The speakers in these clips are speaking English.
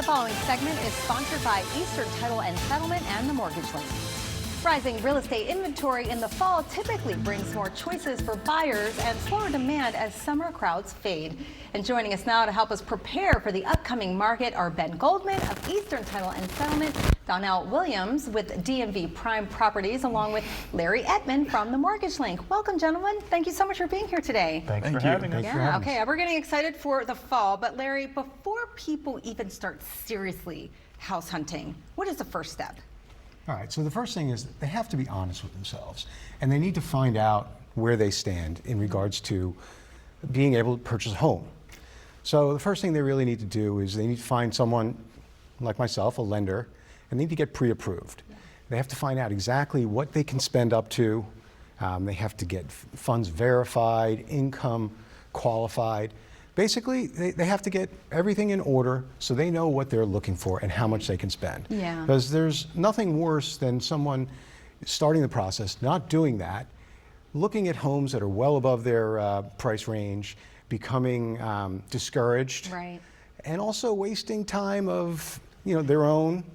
following segment is sponsored by Eastern Title and Settlement and the Mortgage Link. Rising real estate inventory in the fall typically brings more choices for buyers and slower demand as summer crowds fade. And joining us now to help us prepare for the upcoming market are Ben Goldman of Eastern Title and Settlement, Donnell Williams with DMV Prime Properties, along with Larry Etman from the Mortgage Link. Welcome, gentlemen. Thank you so much for being here today. Thanks for having us. Yeah, okay, we're getting excited for the fall, but Larry, before people even start seriously house hunting, what is the first step? All right, so the first thing is they have to be honest with themselves, and they need to find out where they stand in regards to being able to purchase a home. So the first thing they really need to do is they need to find someone like myself, a lender, and they need to get pre-approved. They have to find out exactly what they can spend up to. They have to get funds verified, income qualified. Basically, they have to get everything in order so they know what they're looking for and how much they can spend. Yeah. Because there's nothing worse than someone starting the process, not doing that, looking at homes that are well above their price range, becoming discouraged, Right. and also wasting time of their own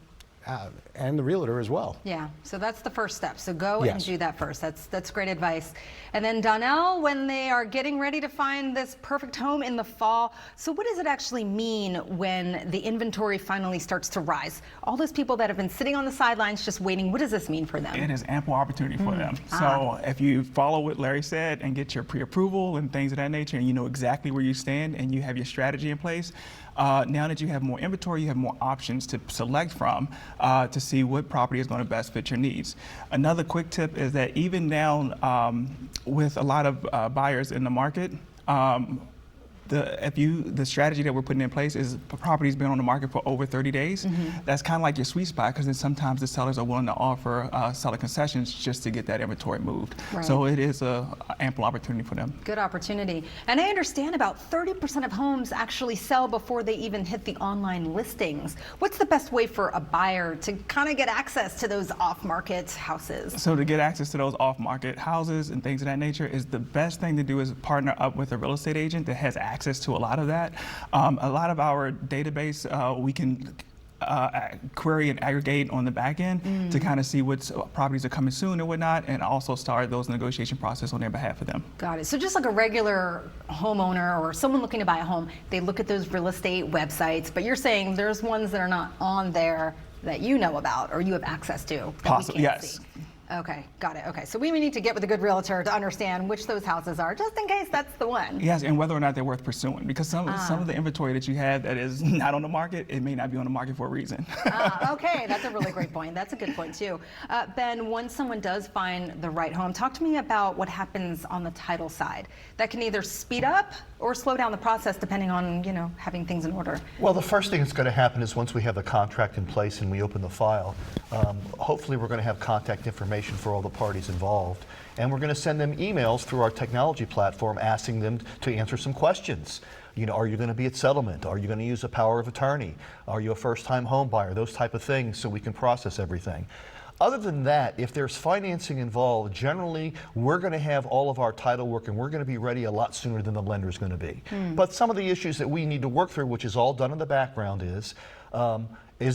and the realtor as well. Yeah, so that's the first step. So go and Yes. do that first. That's great advice. And then Donnell, when they are getting ready to find this perfect home in the fall, so what does it actually mean when the inventory finally starts to rise? All those people that have been sitting on the sidelines just waiting, what does this mean for them? It is ample opportunity for them. So if you follow what Larry said and get your pre-approval and things of that nature, and you know exactly where you stand and you have your strategy in place, now that you have more inventory, you have more options to select from to see what property is going to best fit your needs. Another quick tip is that even now with a lot of buyers in the market, the strategy that we're putting in place is properties been on the market for over 30 days. That's kind of like your sweet spot, because then sometimes the sellers are willing to offer seller concessions just to get that inventory moved. Right. So it is a ample opportunity for them. Good opportunity. And I understand about 30% of homes actually sell before they even hit the online listings. What's the best way for a buyer to kind of get access to those off-market houses? So to get access to those off-market houses and things of that nature, is the best thing to do is partner up with a real estate agent that has access to a lot of that. A lot of our database we can query and aggregate on the back end to kind of see what properties are coming soon and whatnot, and also start those negotiation process on their behalf for them. Got it. So just like a regular homeowner or someone looking to buy a home, they look at those real estate websites, but you're saying there's ones that are not on there that you know about or you have access to? Possibly, yes. See. Okay, got it. Okay, so we need to get with a good realtor to understand which those houses are, just in case that's the one. Yes, and whether or not they're worth pursuing, because some of the inventory that you have that is not on the market, it may not be on the market for a reason. Okay, that's a really great point. That's a good point too. Ben, once someone does find the right home, talk to me about what happens on the title side. That can either speed up or slow down the process depending on, having things in order. Well, the first thing that's going to happen is once we have the contract in place and we open the file, hopefully we're going to have contact information for all the parties involved. And we're going to send them emails through our technology platform asking them to answer some questions. Are you going to be at settlement? Are you going to use a power of attorney? Are you a first-time home buyer? Those type of things, so we can process everything. Other than that, if there's financing involved, generally we're going to have all of our title work and we're going to be ready a lot sooner than the lender's going to be. But some of the issues that we need to work through, which is all done in the background, is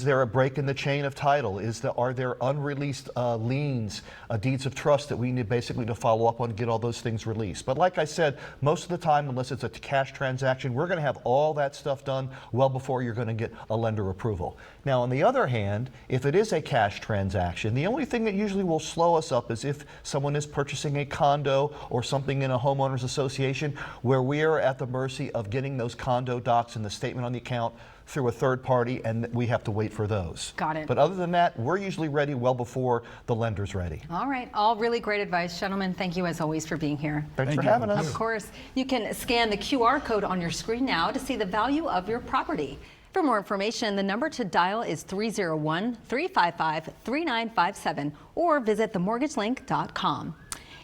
there a break in the chain of title? Are there unreleased liens, deeds of trust that we need basically to follow up on and get all those things released? But like I said, most of the time, unless it's a cash transaction, we're going to have all that stuff done well before you're going to get a lender approval. Now, on the other hand, if it is a cash transaction, the only thing that usually will slow us up is if someone is purchasing a condo or something in a homeowners association, where we are at the mercy of getting those condo docs and the statement on the account through a third party, and we have to wait for those. Got it. But other than that, we're usually ready well before the lender's ready. All right, all really great advice. Gentlemen, thank you as always for being here. Thanks for having us. Of course, you can scan the QR code on your screen now to see the value of your property. For more information, the number to dial is 301-355-3957 or visit themortgagelink.com.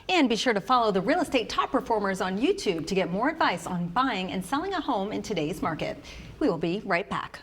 And be sure to follow the real estate top performers on YouTube to get more advice on buying and selling a home in today's market. We will be right back.